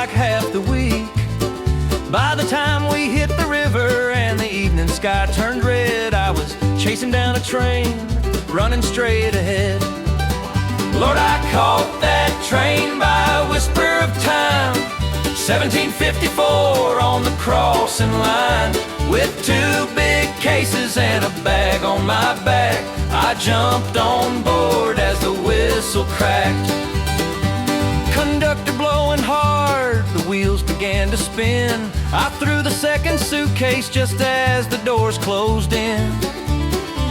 like half the week. By the time we hit the river and the evening sky turned red, I was chasing down a train, running straight ahead. Lord, I caught that train by a whisper of time. 1754 on the crossing line. With two big cases and a bag on my back, I jumped on board as the whistle cracked. Conductor blowing hard, the wheels began to spin. I threw the second suitcase just as the doors closed in.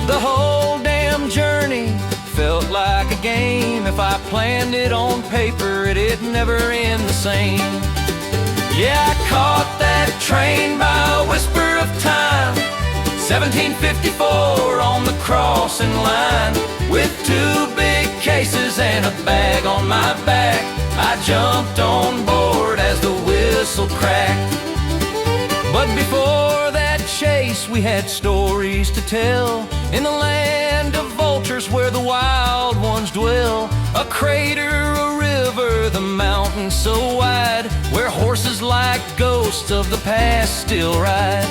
The whole damn journey felt like a game. If I planned it on paper, it'd never end the same. Yeah, I caught that train by a whisper of time. 1754 on the crossing line. With two big cases and a bag on my back, I jumped on board as the whistle cracked. But before that chase, we had stories to tell. In the land of vultures where the wild ones dwell. A crater, a river, the mountain so wide, where horses like ghosts of the past still ride.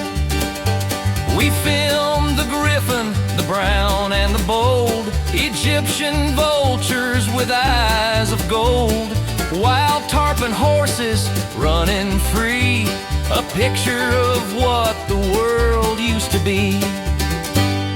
We filmed the griffin, the brown and the bold, Egyptian vultures with eyes of gold. Wild tarpon horses running free, a picture of what the world used to be.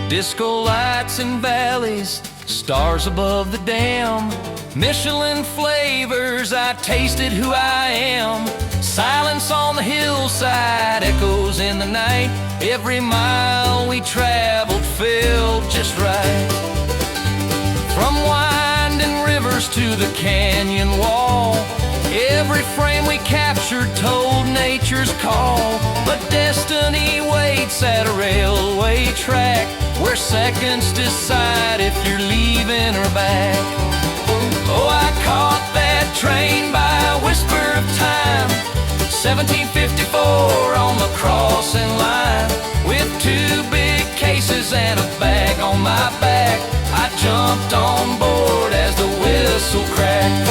Disco lights in valleys, stars above the dam, Michelin flavors, I tasted who I am. Silence on the hillside, echoes in the night. Every mile we traveled felt just right. From winding rivers to the canyon wall, every frame we captured told nature's call. But destiny waits at a railway track, where seconds decide if you're leaving or back. Oh, I caught that train by a whisper of time. 1754 on the crossing line. With two big cases and a bag on my back, I jumped on board as the whistle cracked.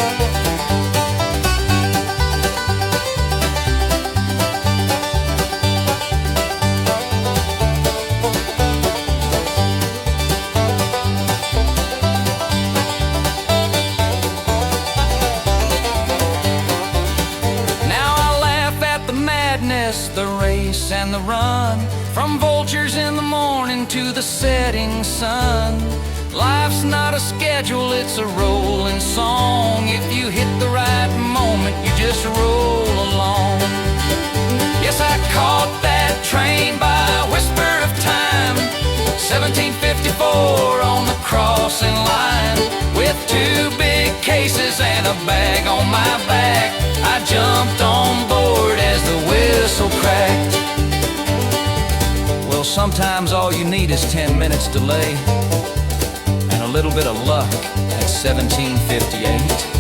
The race and the run, from vultures in the morning to the setting sun. Life's not a schedule, it's a rolling song. If you hit the right moment, you just roll along. Yes, I caught that train by a whisper of time. 1754 on the crossing line. With two big cases and a bag on my back, I jumped on board as the whistle cracked. Well, sometimes all you need is 10 minutes delay and a little bit of luck at 1758.